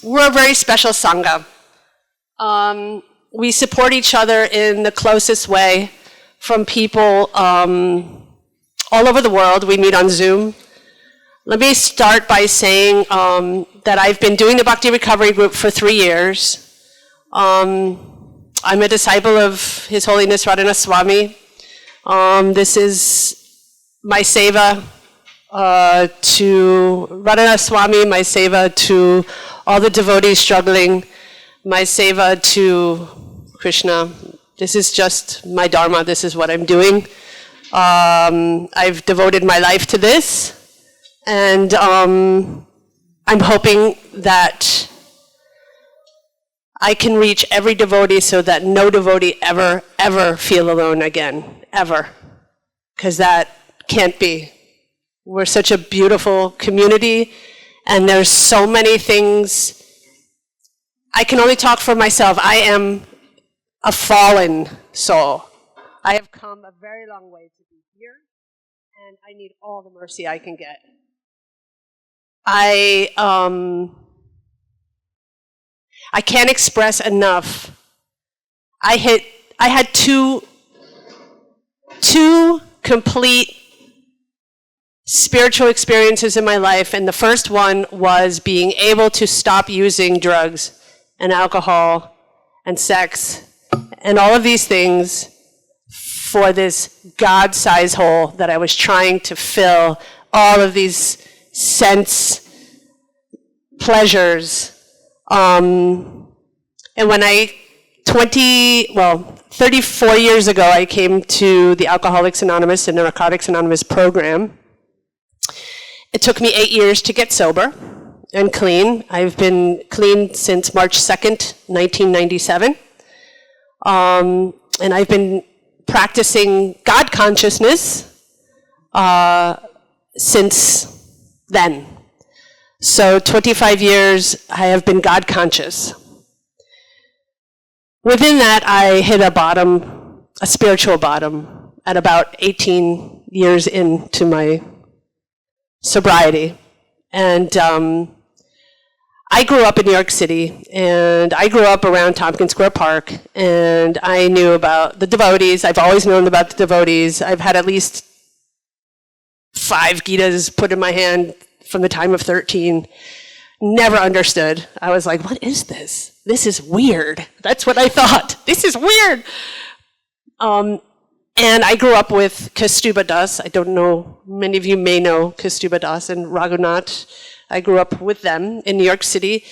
We're a very special Sangha. We support each other in the closest way from people all over the world. We meet on Zoom. Let me start by saying that I've been doing the Bhakti Recovery Group for 3 years. I'm a disciple of His Holiness Radhanath Swami. This is my seva to Radhanath Swami, my seva to all the devotees struggling, my seva to Krishna. This is just my dharma. This is what I'm doing. I've devoted my life to this, and I'm hoping that I can reach every devotee so that no devotee ever feel alone again, ever. Because that can't be. We're such a beautiful community, and there's so many things. I can only talk for myself. I am a fallen soul. I have come a very long way to be here, and I need all the mercy I can get. I can't express enough. I had two complete spiritual experiences in my life, and the first one was being able to stop using drugs and alcohol and sex and all of these things for this God-sized hole that I was trying to fill all of these sense pleasures. And when 34 years ago, I came to the Alcoholics Anonymous and Narcotics Anonymous program. It took me 8 years to get sober and clean. I've been clean since March 2nd, 1997. And I've been practicing God consciousness since then. So 25 years I have been God conscious. Within that, I hit a bottom, a spiritual bottom, at about 18 years into my sobriety. And I grew up in New York City, and I grew up around Tompkins Square Park, and I knew about the devotees. I've always known about the devotees. I've had at least 5 Gitas put in my hand from the time of 13. Never understood. I was like, what is this? This is weird. That's what I thought. This is weird. And I grew up with Kastuba Das. I don't know, many of you may know Kastuba Das and Raghunath. I grew up with them in New York City.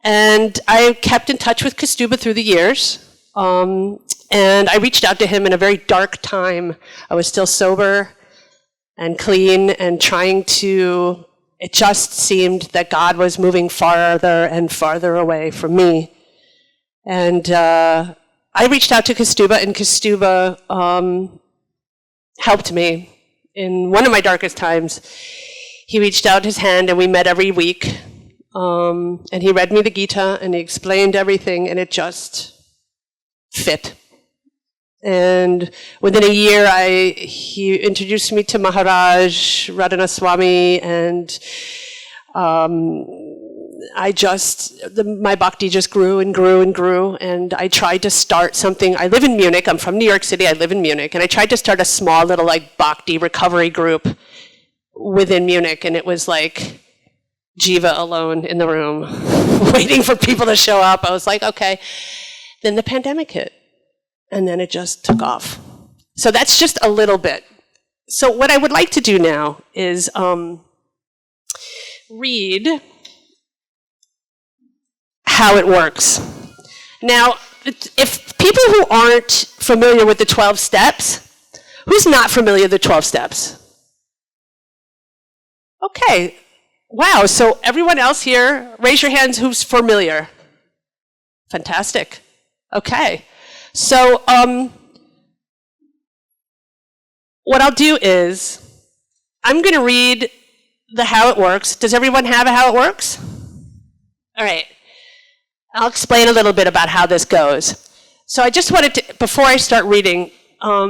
And I kept in touch with Kastuba through the years. And I reached out to him in a very dark time. I was still sober and clean and trying to, it just seemed that God was moving farther and farther away from me. And I reached out to Kastuba, and Kastuba helped me in one of my darkest times. He reached out his hand, and we met every week. And he read me the Gita, and he explained everything, and it just fit. And within a year, he introduced me to Maharaj, Radhanath Swami, and my bhakti just grew and grew and grew, and I tried to start something. I live in Munich. I'm from New York City. I live in Munich, and I tried to start a small little bhakti recovery group within Munich, and it was like Jiva alone in the room, waiting for people to show up. I was like, okay. Then the pandemic hit. And then it just took off. So that's just a little bit. So what I would like to do now is read how it works. Now, if people who aren't familiar with the 12 steps, who's not familiar with the 12 steps? Okay. Wow, so everyone else here, raise your hands who's familiar. Fantastic. Okay. So what I'll do is, I'm going to read the how it works. Does everyone have a how it works? All right. I'll explain a little bit about how this goes. So I just wanted to, before I start reading,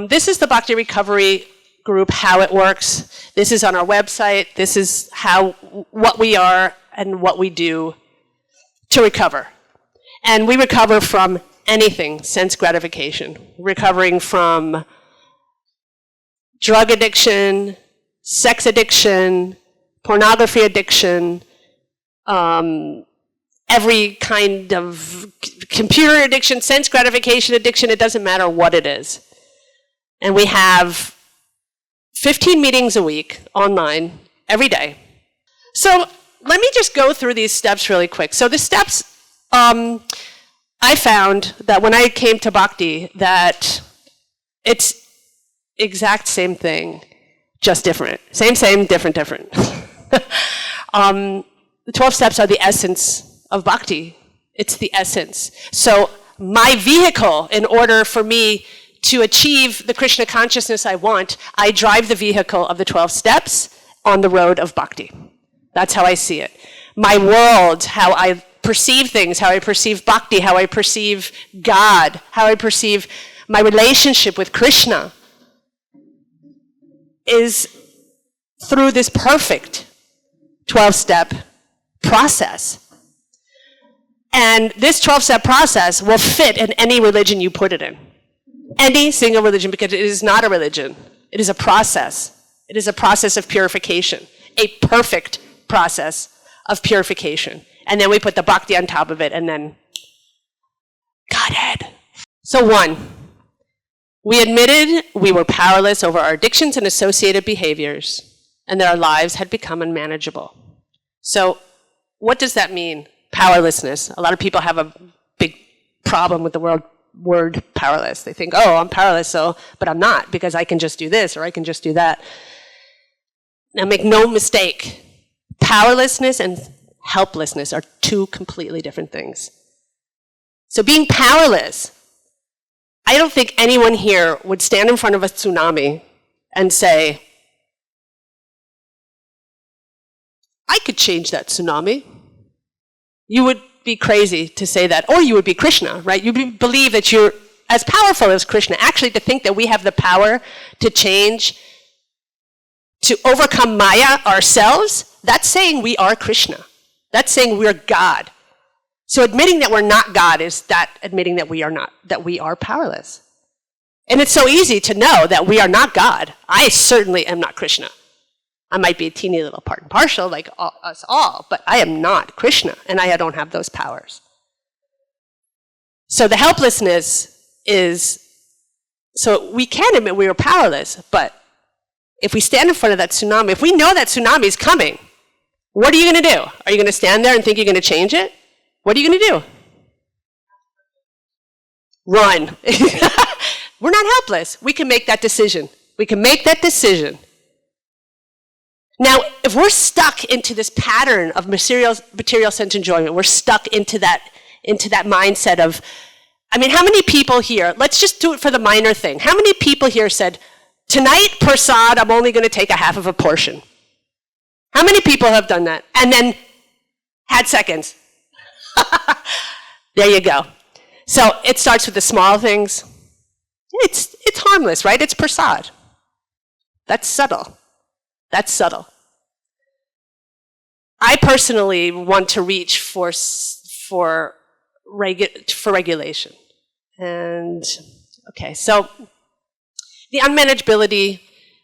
this is the Bhakti Recovery Group, how it works. This is on our website. This is what we are and what we do to recover. And we recover from anything, sense gratification. Recovering from drug addiction, sex addiction, pornography addiction, every kind of computer addiction, sense gratification addiction, it doesn't matter what it is. And we have 15 meetings a week online every day. So let me just go through these steps really quick. So the steps, I found that when I came to Bhakti, that it's exact same thing, just different. Same, different. The 12 steps are the essence of Bhakti. It's the essence. So my vehicle, in order for me to achieve the Krishna consciousness I want, I drive the vehicle of the 12 steps on the road of Bhakti. That's how I see it. My world, how I perceive things, how I perceive Bhakti, how I perceive God, how I perceive my relationship with Krishna, is through this perfect 12-step process. And this 12-step process will fit in any religion you put it in. Any single religion, because it is not a religion. It is a process. It is a process of purification. A perfect process of purification. And then we put the Bhakti on top of it, and then Godhead. So 1, we admitted we were powerless over our addictions and associated behaviors, and that our lives had become unmanageable. So what does that mean? Powerlessness. A lot of people have a big problem with the word powerless. They think, oh, I'm powerless, but I'm not, because I can just do this or I can just do that. Now make no mistake, powerlessness and helplessness are 2 completely different things. So being powerless, I don't think anyone here would stand in front of a tsunami and say, I could change that tsunami. You would be crazy to say that, or you would be Krishna, right? You believe that you're as powerful as Krishna. Actually, to think that we have the power to change, to overcome Maya ourselves, that's saying we are Krishna. That's saying we're God. So admitting that we're not God is that admitting that we are powerless. And it's so easy to know that we are not God. I certainly am not Krishna. I might be a teeny little part and partial like us all, but I am not Krishna, and I don't have those powers. So the helplessness is, so we can admit we are powerless, but if we stand in front of that tsunami, if we know that tsunami is coming, what are you going to do? Are you going to stand there and think you're going to change it? What are you going to do? Run. We're not helpless. We can make that decision. We can make that decision. Now, if we're stuck into this pattern of material sense enjoyment, we're stuck into that mindset of, I mean, how many people here, let's just do it for the minor thing. How many people here said, tonight, prasad, I'm only going to take a half of a portion? How many people have done that? And then had seconds. There you go. So it starts with the small things. It's harmless, right? It's prasad. That's subtle. That's subtle. I personally want to reach for regulation. And, okay, so the unmanageability,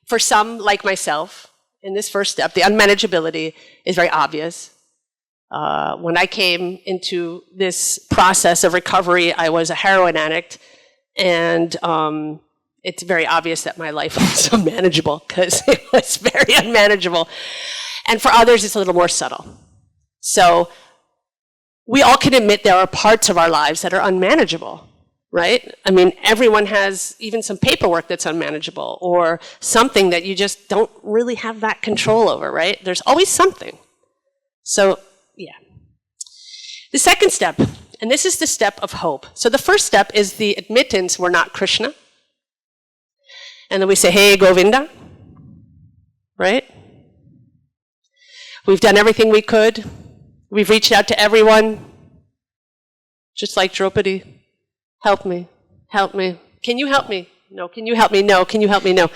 for some like myself, in this first step, the unmanageability is very obvious. When I came into this process of recovery, I was a heroin addict, and it's very obvious that my life was unmanageable because it was very unmanageable. And for others, it's a little more subtle. So we all can admit there are parts of our lives that are unmanageable, right? I mean, everyone has even some paperwork that's unmanageable or something that you just don't really have that control over, right? There's always something. So, yeah. The second step, and this is the step of hope. So the first step is the admittance we're not Krishna. And then we say, hey, Govinda, right? We've done everything we could. We've reached out to everyone, just like Draupadi. Help me, help me. Can you help me? No, can you help me? No, can you help me? No.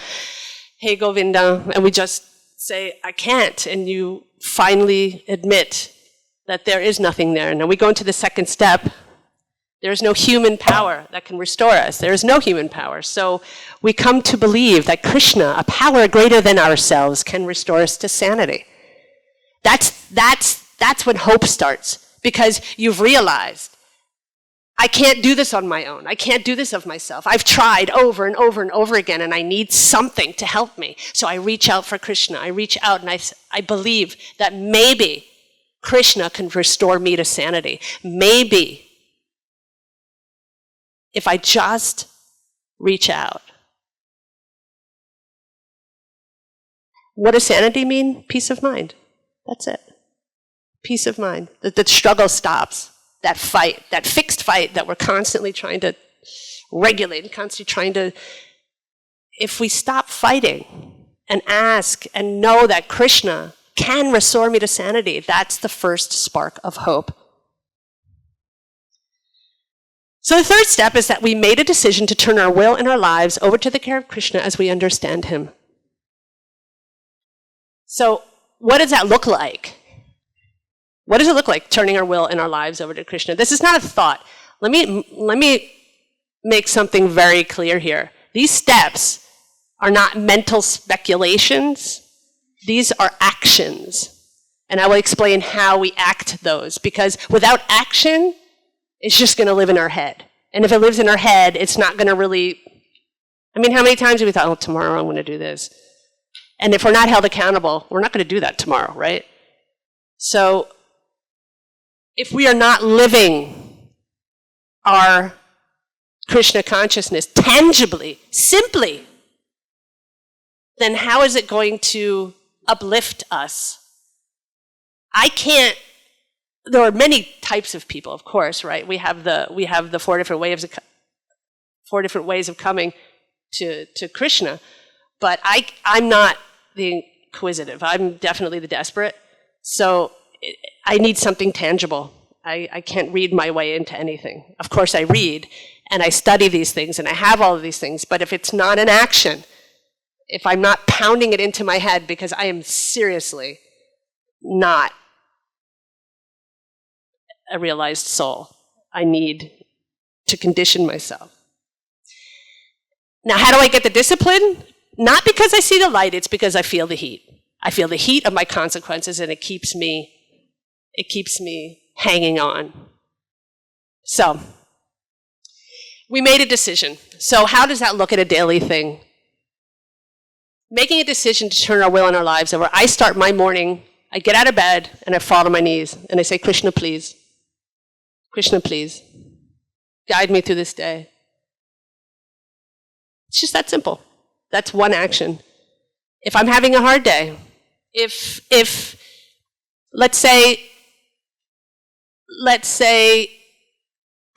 Hey, Govinda, and we just say, I can't, and you finally admit that there is nothing there. Now we go into the second step. There is no human power that can restore us. There is no human power. So we come to believe that Krishna, a power greater than ourselves, can restore us to sanity. That's when hope starts, because you've realized, I can't do this on my own. I can't do this of myself. I've tried over and over and over again, and I need something to help me. So I reach out for Krishna. I reach out, and I believe that maybe Krishna can restore me to sanity. Maybe if I just reach out. What does sanity mean? Peace of mind. That's it. Peace of mind. That the struggle stops. That fight, that fixed fight that we're constantly trying to regulate and constantly trying to, if we stop fighting and ask and know that Krishna can restore me to sanity, that's the first spark of hope. So the third step is that we made a decision to turn our will and our lives over to the care of Krishna as we understand him. So what does that look like? What does it look like, turning our will and our lives over to Krishna? This is not a thought. Let me make something very clear here. These steps are not mental speculations. These are actions. And I will explain how we act those. Because without action, it's just going to live in our head. And if it lives in our head, it's not going to really... I mean, how many times have we thought, oh, tomorrow I'm going to do this? And if we're not held accountable, we're not going to do that tomorrow, right? So if we are not living our Krishna consciousness tangibly, simply, then how is it going to uplift us? There are many types of people, of course, right? We have the four different ways of coming to Krishna, but I'm not the inquisitive. I'm definitely the desperate. So I need something tangible. I can't read my way into anything. Of course, I read, and I study these things, and I have all of these things, but if it's not an action, if I'm not pounding it into my head, because I am seriously not a realized soul, I need to condition myself. Now, how do I get the discipline? Not because I see the light, it's because I feel the heat. I feel the heat of my consequences, and it keeps me hanging on. So, we made a decision. So how does that look at a daily thing? Making a decision to turn our will and our lives over. I start my morning, I get out of bed, and I fall to my knees, and I say, Krishna, please. Krishna, please. Guide me through this day. It's just that simple. That's one action. If I'm having a hard day, if let's say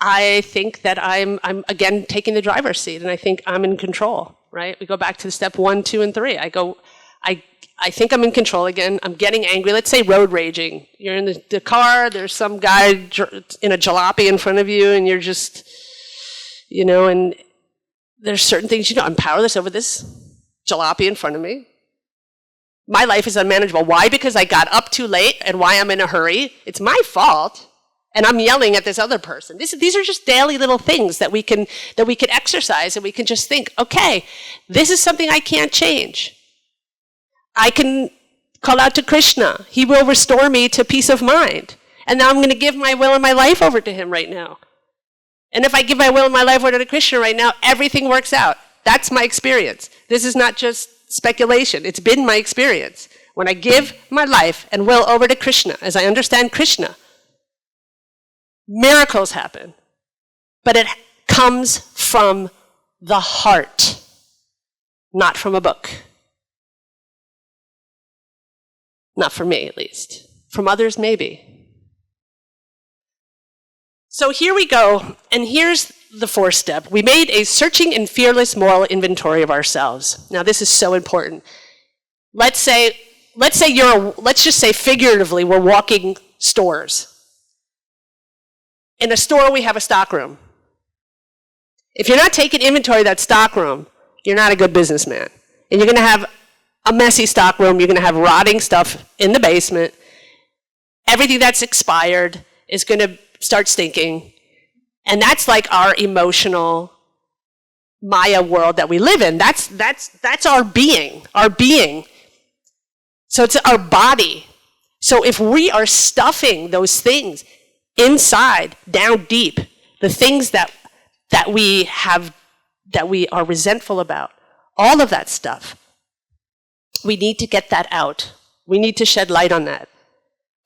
I think that I'm again taking the driver's seat, and I think I'm in control, right? We go back to step 1, 2, and 3. I think I'm in control again. I'm getting angry. Let's say road raging. You're in the car, there's some guy in a jalopy in front of you, and you're just, and there's certain things, I'm powerless over this jalopy in front of me. My life is unmanageable. Why? Because I got up too late, and why I'm in a hurry. It's my fault, and I'm yelling at this other person. These are just daily little things that we can exercise, and we can just think, okay, this is something I can't change. I can call out to Krishna. He will restore me to peace of mind. And now I'm going to give my will and my life over to him right now. And if I give my will and my life over to Krishna right now, everything works out. That's my experience. This is not just speculation. It's been my experience. When I give my life and will over to Krishna, as I understand Krishna, miracles happen. But it comes from the heart, not from a book. Not for me, at least. From others, maybe. So here we go, and here's the fourth step. We made a searching and fearless moral inventory of ourselves. Now, this is so important. Let's just say figuratively, we're walking stores. In a store, we have a stockroom. If you're not taking inventory of that stockroom, you're not a good businessman. And you're going to have a messy stockroom. You're going to have rotting stuff in the basement. Everything that's expired is going to start stinking. And that's like our emotional Maya world that we live in. That's our being, So it's our body. So if we are stuffing those things inside, down deep, the things that we are resentful about, all of that stuff, we need to get that out. We need to shed light on that.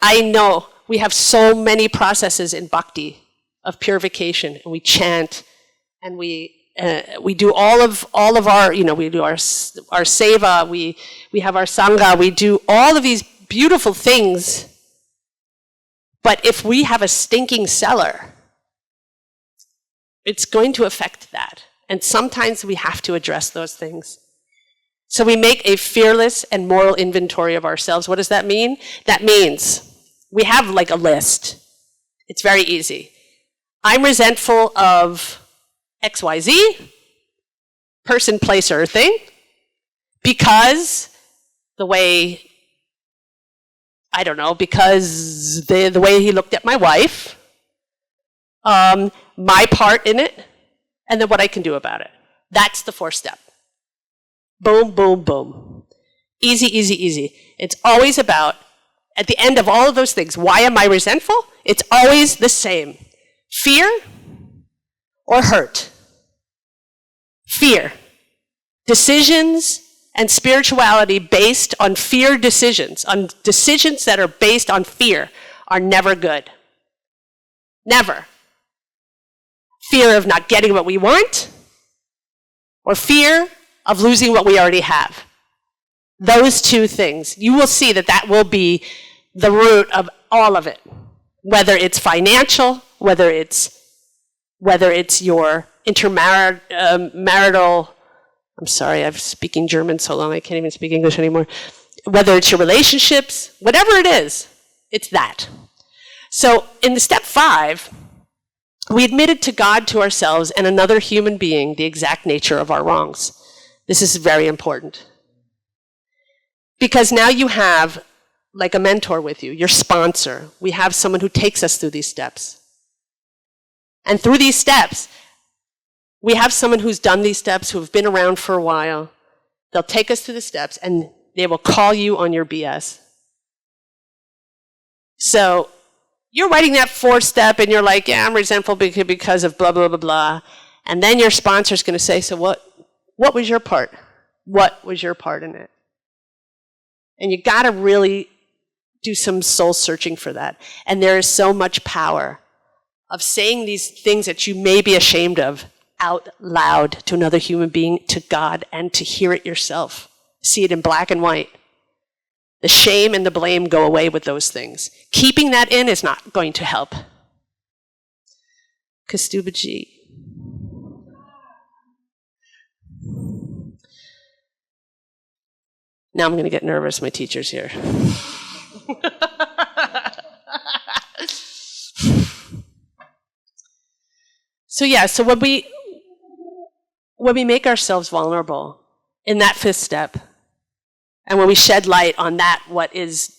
I know we have so many processes in Bhakti of purification, and we chant, and we do all of our, we do our seva, we have our Sangha, we do all of these beautiful things. But if we have a stinking cellar, it's going to affect that. And sometimes we have to address those things. So we make a fearless and moral inventory of ourselves. What does that mean? That means we have like a list. It's very easy. I'm resentful of XYZ, person, place, or thing, because the way, I don't know, because the way he looked at my wife, my part in it, and then what I can do about it. That's the 4th step. Boom, boom, boom. Easy, easy, easy. It's always about, at the end of all of those things, why am I resentful? It's always the same. Fear or hurt? Fear. Decisions and spirituality based on fear decisions, on decisions that are based on fear, are never good. Never. Fear of not getting what we want, or fear of losing what we already have. Those two things. You will see that that will be the root of all of it. Whether it's financial, whether it's your intermarital, I'm sorry, I'm speaking German so long I can't even speak English anymore. Whether it's your relationships, whatever it is, it's that. So in the step 5, we admitted to God, to ourselves, and another human being the exact nature of our wrongs. This is very important. Because now you have like a mentor with you, your sponsor. We have someone who takes us through these steps. And through these steps, we have someone who's done these steps, who have been around for a while. They'll take us through the steps, and they will call you on your BS. So you're writing that 4th step, and you're like, yeah, I'm resentful because of blah, blah, blah, blah. And then your sponsor's going to say, so what was your part? What was your part in it? And you got to really do some soul searching for that. And there is so much power of saying these things that you may be ashamed of out loud to another human being, to God, and to hear it yourself. See it in black and white. The shame and the blame go away with those things. Keeping that in is not going to help. Kastubaji. Now I'm going to get nervous. My teacher's here. So when we make ourselves vulnerable in that 5th step, and when we shed light on that, what is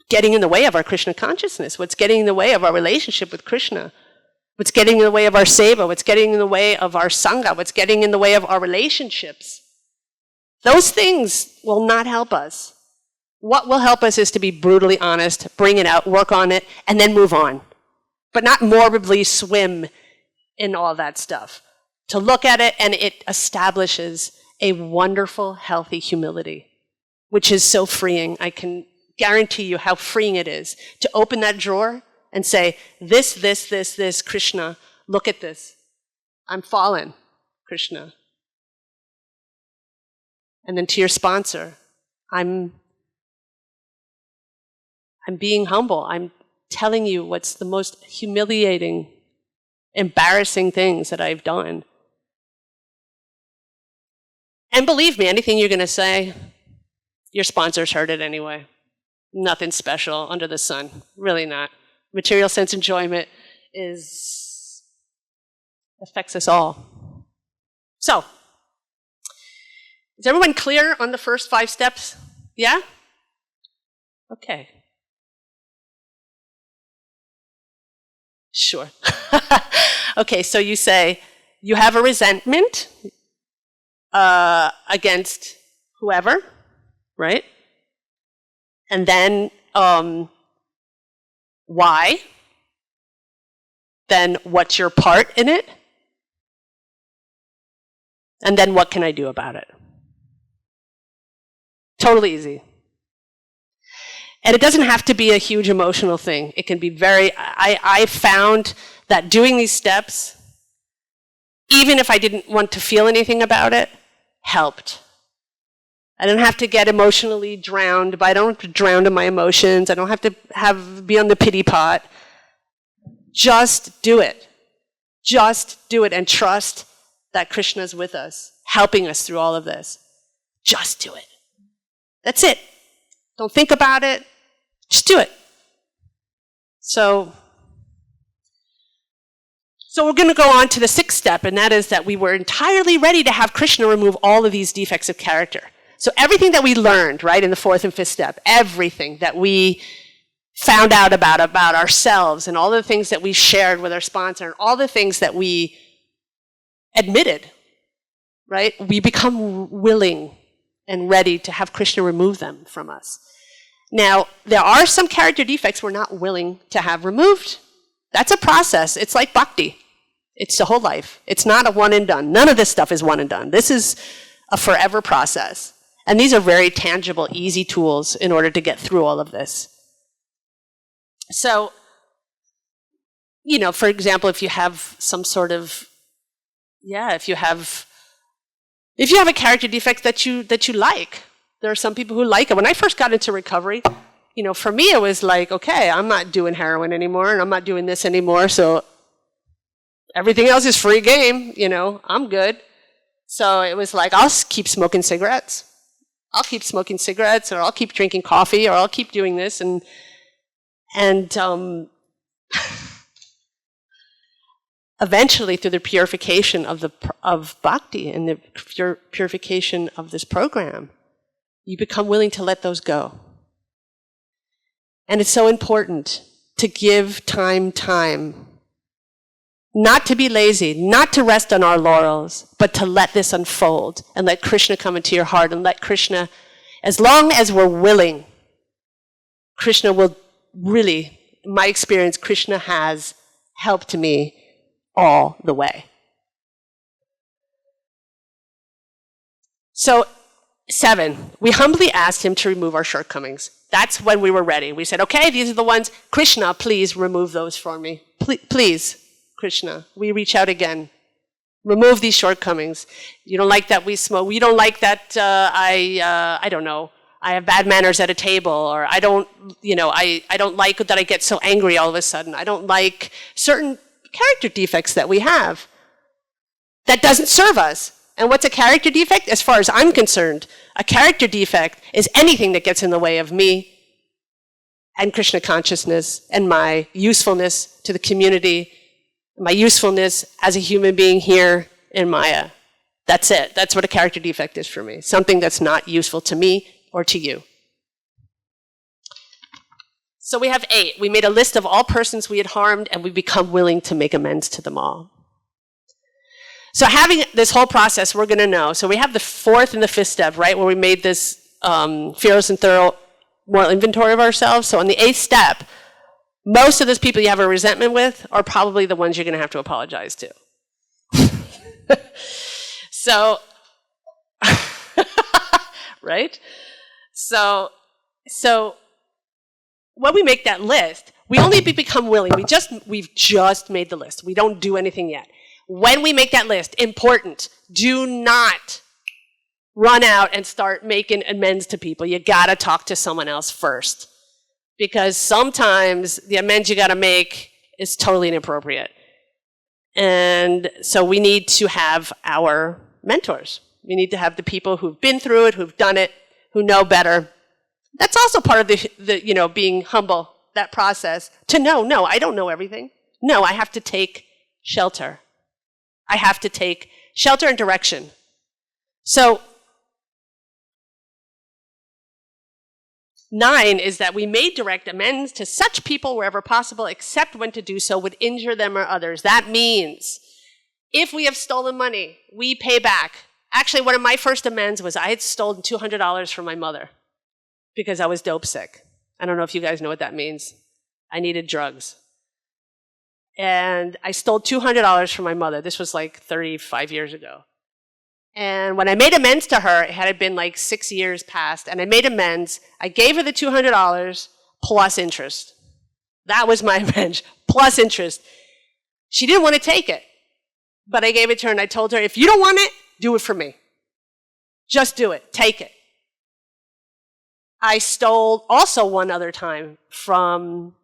getting in the way of our Krishna consciousness, what's getting in the way of our relationship with Krishna, what's getting in the way of our seva, what's getting in the way of our sangha, what's getting in the way of our relationships, those things will not help us. What will help us is to be brutally honest, bring it out, work on it, and then move on. But not morbidly swim in all that stuff. To look at it, and it establishes a wonderful, healthy humility, which is so freeing. I can guarantee you how freeing it is to open that drawer and say, this, Krishna, look at this. I'm fallen, Krishna. And then to your sponsor, I'm being humble. I'm telling you what's the most humiliating, embarrassing things that I've done. And believe me, anything you're going to say, your sponsors heard it anyway. Nothing special under the sun. Really not. Material sense enjoyment affects us all. So, is everyone clear on the first 5 steps? Yeah? Okay. Sure. Okay, so you say you have a resentment against whoever, right? And then why? Then what's your part in it? And then what can I do about it? Totally easy. And it doesn't have to be a huge emotional thing. It can be I found that doing these steps, even if I didn't want to feel anything about it, helped. I don't have to get emotionally drowned, but I don't have to drown in my emotions. I don't have to be on the pity pot. Just do it. Just do it and trust that Krishna is with us, helping us through all of this. Just do it. That's it. Don't think about it. Just do it. So we're going to go on to the sixth step, and that is that we were entirely ready to have Krishna remove all of these defects of character. So everything that we learned, right, in the fourth and fifth step, everything that we found out about ourselves and all the things that we shared with our sponsor and all the things that we admitted, right, we become willing and ready to have Krishna remove them from us. Now, there are some character defects we're not willing to have removed. That's a process. It's like Bhakti. It's the whole life. It's not a one and done. None of this stuff is one and done. This is a forever process. And these are very tangible, easy tools in order to get through all of this. So, for example, if you have some sort of, if you have a character defect that you like, there are some people who like it. When I first got into recovery, for me it was like, okay, I'm not doing heroin anymore and I'm not doing this anymore, so everything else is free game, I'm good. So it was like, I'll keep smoking cigarettes. Or I'll keep drinking coffee, or I'll keep doing this. And eventually, through the purification of Bhakti and the purification of this program, you become willing to let those go. And it's so important to give time. Not to be lazy, not to rest on our laurels, but to let this unfold and let Krishna come into your heart and let Krishna, as long as we're willing, Krishna will really, in my experience, Krishna has helped me all the way. So, 7, we humbly asked him to remove our shortcomings. That's when we were ready. We said, okay, these are the ones. Krishna, please remove those for me. Please, Krishna, we reach out again. Remove these shortcomings. You don't like that we smoke. You don't like that I don't know, I have bad manners at a table, or I don't like that I get so angry all of a sudden. I don't like certain character defects that we have. That doesn't serve us. And what's a character defect? As far as I'm concerned, a character defect is anything that gets in the way of me and Krishna consciousness and my usefulness to the community, my usefulness as a human being here in Maya. That's it. That's what a character defect is for me. Something that's not useful to me or to you. So we have 8. We made a list of all persons we had harmed, and we become willing to make amends to them all. So having this whole process, we're going to know. So we have the 4th and the 5th step, right, where we made this fearless and thorough moral inventory of ourselves. So on the 8th step, most of those people you have a resentment with are probably the ones you're going to have to apologize to. So, right? So when we make that list, we only become willing. We've just made the list. We don't do anything yet. When we make that list, important, do not run out and start making amends to people. You got to talk to someone else first. Because sometimes the amends you got to make is totally inappropriate. And so we need to have our mentors. We need to have the people who've been through it, who've done it, who know better. That's also part of the being humble, that process, to know, no, I don't know everything. No, I have to take shelter. I have to take shelter and direction. So 9 is that we may direct amends to such people wherever possible, except when to do so would injure them or others. That means if we have stolen money, we pay back. Actually, one of my first amends was I had stolen $200 from my mother because I was dope sick. I don't know if you guys know what that means. I needed drugs. And I stole $200 from my mother. This was like 35 years ago. And when I made amends to her, it had been like 6 years past, and I made amends. I gave her the $200 plus interest. That was my amends, plus interest. She didn't want to take it, but I gave it to her, and I told her, if you don't want it, do it for me. Just do it. Take it. I stole also one other time from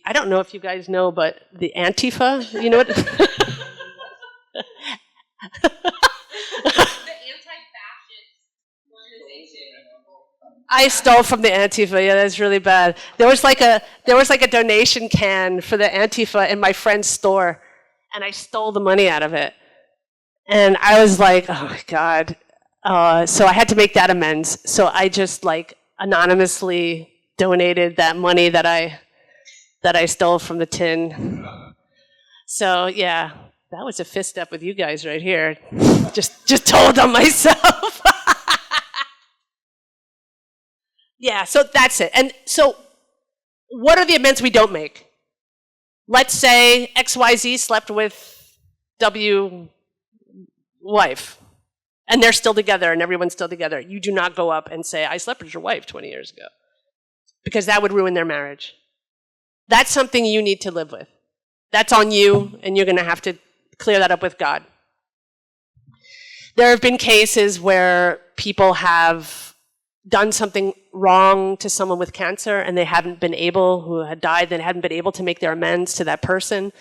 I don't know if you guys know, but the Antifa, you know what? The anti-fascist organization. I stole from the Antifa. Yeah, that's really bad. There was like a donation can for the Antifa in my friend's store, and I stole the money out of it. And I was like, oh my God. So I had to make that amends. So I just like anonymously donated that money that I stole from the tin. So yeah, that was a fist step with you guys right here. just told on myself. Yeah, so that's it. And so what are the amends we don't make? Let's say XYZ slept with W wife, and they're still together, and everyone's still together. You do not go up and say, I slept with your wife 20 years ago, because that would ruin their marriage. That's something you need to live with. That's on you, and you're going to have to clear that up with God. There have been cases where people have done something wrong to someone with cancer, and they haven't been able, who had died, they hadn't been able to make their amends to that person.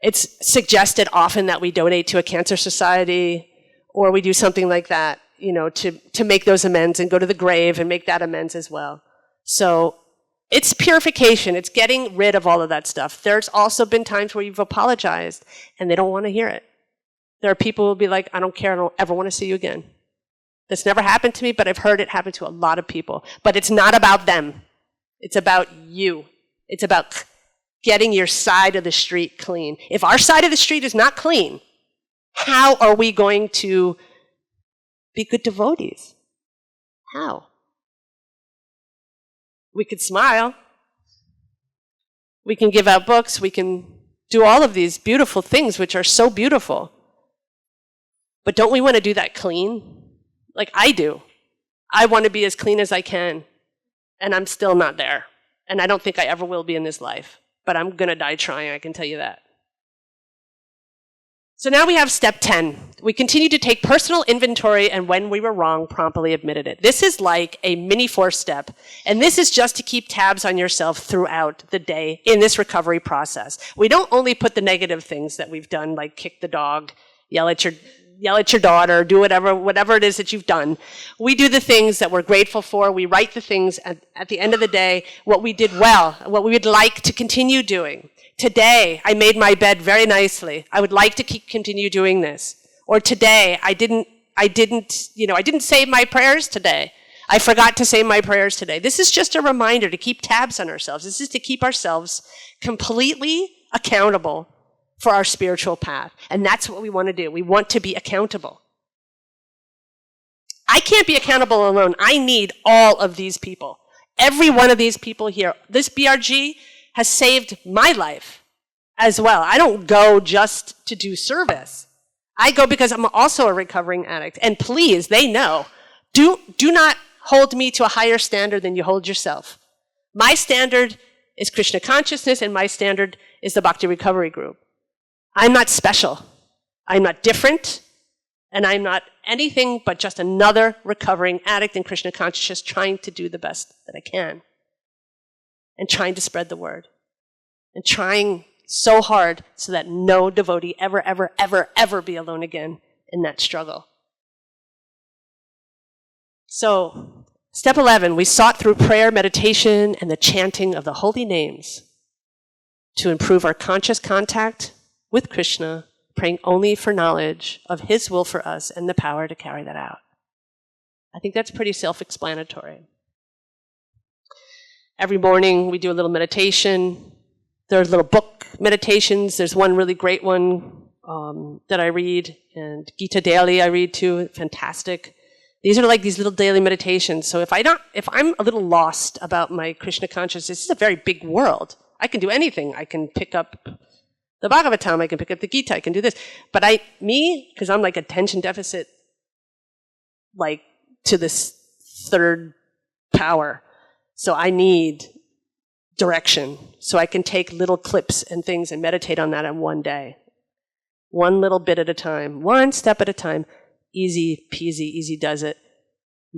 It's suggested often that we donate to a cancer society, or we do something like that, to make those amends and go to the grave and make that amends as well. So it's purification. It's getting rid of all of that stuff. There's also been times where you've apologized and they don't want to hear it. There are people who will be like, I don't care, I don't ever want to see you again. That's never happened to me, but I've heard it happen to a lot of people. But it's not about them. It's about you. It's about getting your side of the street clean. If our side of the street is not clean, how are we going to be good devotees? How? We could smile. We can give out books. We can do all of these beautiful things, which are so beautiful. But don't we want to do that clean? Like I do. I want to be as clean as I can. And I'm still not there. And I don't think I ever will be in this life. But I'm going to die trying, I can tell you that. So now we have step 10. We continue to take personal inventory, and when we were wrong, promptly admitted it. This is like a mini 4-step, and this is just to keep tabs on yourself throughout the day in this recovery process. We don't only put the negative things that we've done, like kick the dog, yell at your daughter, do whatever it is that you've done. We do the things that we're grateful for. We write the things at the end of the day, what we did well, what we would like to continue doing. Today, I made my bed very nicely. I would like to continue doing this. Or today, I didn't say my prayers today. I forgot to say my prayers today. This is just a reminder to keep tabs on ourselves. This is to keep ourselves completely accountable for our spiritual path. And that's what we want to do. We want to be accountable. I can't be accountable alone. I need all of these people. Every one of these people here. This BRG has saved my life as well. I don't go just to do service. I go because I'm also a recovering addict. And please, they know, do not hold me to a higher standard than you hold yourself. My standard is Krishna consciousness, and my standard is the Bhakti Recovery Group. I'm not special. I'm not different. And I'm not anything but just another recovering addict in Krishna consciousness trying to do the best that I can. And trying to spread the word. And trying so hard so that no devotee ever be alone again in that struggle. So, step 11, we sought through prayer, meditation, and the chanting of the holy names to improve our conscious contact with Krishna, praying only for knowledge of His will for us and the power to carry that out. I think that's pretty self-explanatory. Every morning we do a little meditation. There's little book meditations. There's one really great one that I read, and Gita Daily I read too. Fantastic. These are like these little daily meditations. So if I'm a little lost about my Krishna consciousness, this is a very big world. I can do anything. I can pick up the Bhagavatam, I can pick up the Gita, I can do this. But because I'm like attention deficit, like to this third power. So I need direction. So I can take little clips and things and meditate on that in one day. One little bit at a time, one step at a time. Easy peasy, easy does it.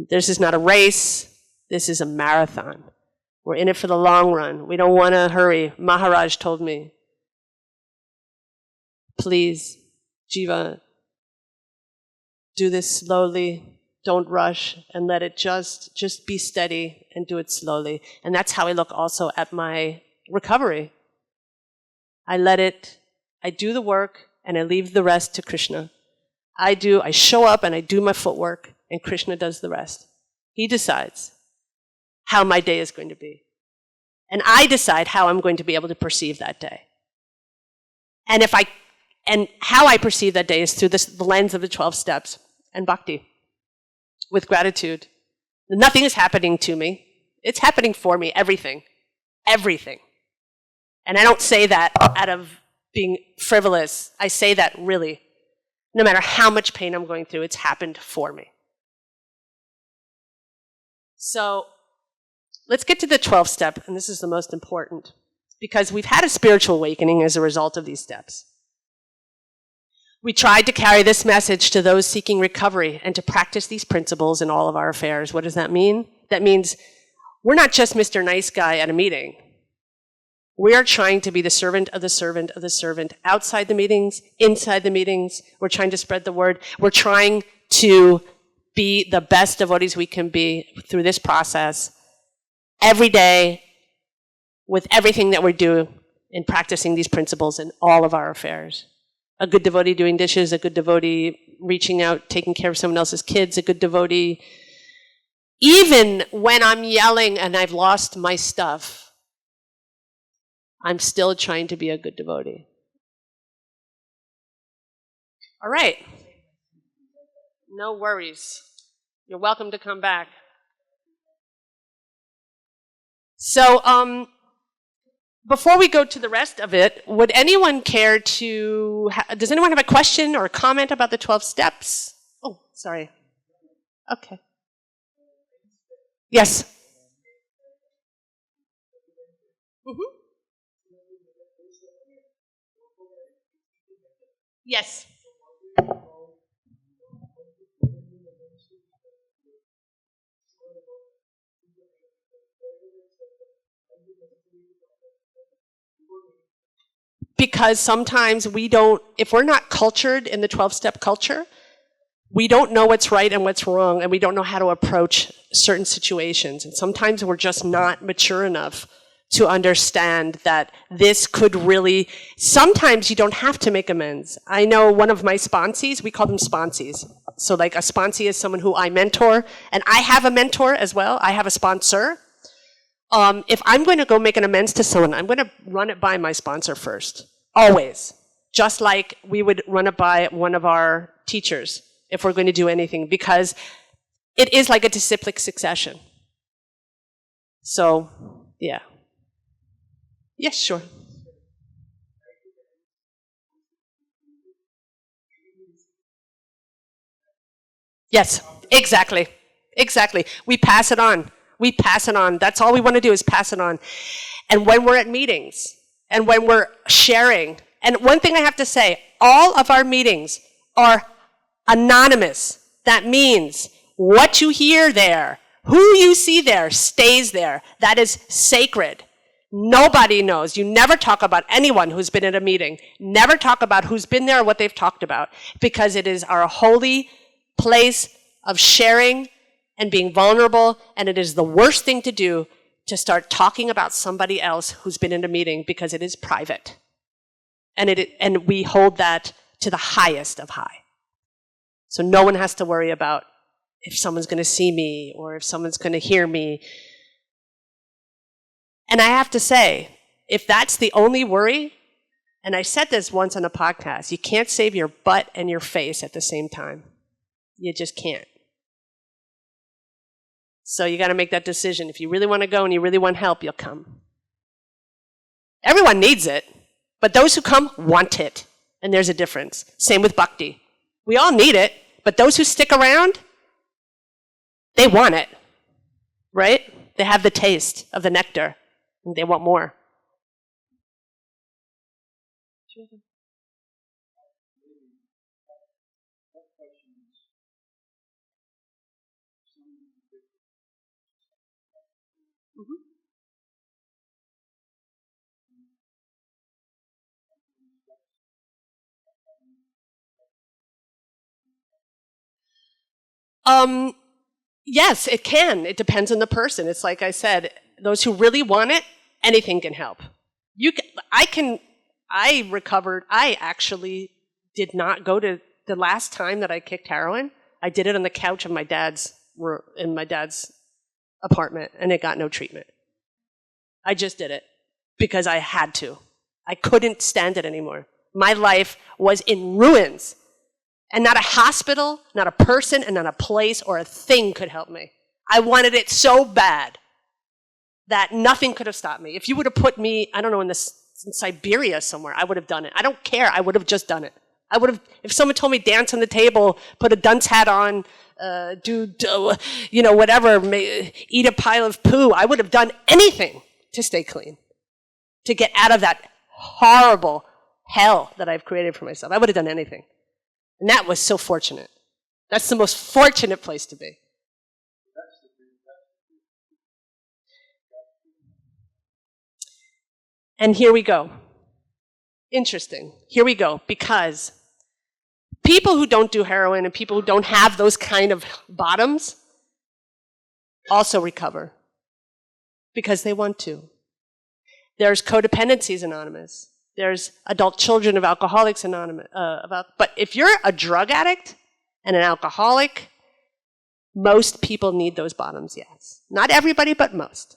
This is not a race. This is a marathon. We're in it for the long run. We don't want to hurry. Maharaj told me, please, Jiva, do this slowly. Don't rush and let it just be steady and do it slowly. And that's how I look also at my recovery. I do the work and I leave the rest to Krishna. I show up and I do my footwork and Krishna does the rest. He decides how my day is going to be. And I decide how I'm going to be able to perceive that day. And how I perceive that day is through the lens of the 12 steps and bhakti, with gratitude. Nothing is happening to me. It's happening for me, everything. Everything. And I don't say that out of being frivolous. I say that really. No matter how much pain I'm going through, it's happened for me. So let's get to the 12th step, and this is the most important, because we've had a spiritual awakening as a result of these steps. We tried to carry this message to those seeking recovery and to practice these principles in all of our affairs. What does that mean? That means we're not just Mr. Nice Guy at a meeting. We are trying to be the servant of the servant of the servant outside the meetings, inside the meetings. We're trying to spread the word. We're trying to be the best devotees we can be through this process every day with everything that we're doing in practicing these principles in all of our affairs. A good devotee doing dishes, a good devotee reaching out, taking care of someone else's kids, a good devotee. Even when I'm yelling and I've lost my stuff, I'm still trying to be a good devotee. All right. No worries. You're welcome to come back. So, before we go to the rest of it, would anyone care to... does anyone have a question or a comment about the 12 steps? Oh, sorry. Okay. Yes. Mm-hmm. Yes. Because sometimes if we're not cultured in the 12-step culture, we don't know what's right and what's wrong, and we don't know how to approach certain situations. And sometimes we're just not mature enough to understand that this could really, sometimes you don't have to make amends. I know one of my sponsees, we call them sponsees. So like a sponsee is someone who I mentor, and I have a mentor as well. I have a sponsor. If I'm going to go make an amends to someone, I'm going to run it by my sponsor first. Always. Just like we would run it by one of our teachers if we're going to do anything, because it is like a disciplic succession. So, yeah. Yes, sure. Yes, exactly. Exactly. We pass it on. We pass it on. That's all we want to do is pass it on. And when we're at meetings, and when we're sharing, and one thing I have to say, all of our meetings are anonymous. That means what you hear there, who you see there, stays there. That is sacred. Nobody knows. You never talk about anyone who's been at a meeting. Never talk about who's been there or what they've talked about, because it is our holy place of sharing and being vulnerable, and it is the worst thing to do to start talking about somebody else who's been in a meeting, because it is private. And we hold that to the highest of high. So no one has to worry about if someone's going to see me or if someone's going to hear me. And I have to say, if that's the only worry, and I said this once on a podcast, you can't save your butt and your face at the same time. You just can't. So you got to make that decision. If you really want to go and you really want help, you'll come. Everyone needs it, but those who come want it. And there's a difference. Same with Bhakti. We all need it, but those who stick around, they want it, right? They have the taste of the nectar, and they want more. Yes, it can. It depends on the person. It's like I said, those who really want it, anything can help. I recovered. I actually did not go to the last time that I kicked heroin. I did it on the couch of my dad's apartment, and it got no treatment. I just did it because I had to. I couldn't stand it anymore. My life was in ruins. And not a hospital, not a person, and not a place or a thing could help me. I wanted it so bad that nothing could have stopped me. If you would have put me, I don't know, in Siberia somewhere, I would have done it. I don't care. I would have just done it. I would have, if someone told me dance on the table, put a dunce hat on, whatever, eat a pile of poo, I would have done anything to stay clean, to get out of that horrible hell that I've created for myself. I would have done anything. And that was so fortunate. That's the most fortunate place to be. And here we go. Interesting. Here we go. Because people who don't do heroin and people who don't have those kind of bottoms also recover because they want to. There's Codependencies Anonymous. There's Adult Children of Alcoholics Anonymous. But if you're a drug addict and an alcoholic, most people need those bottoms, yes. Not everybody, but most.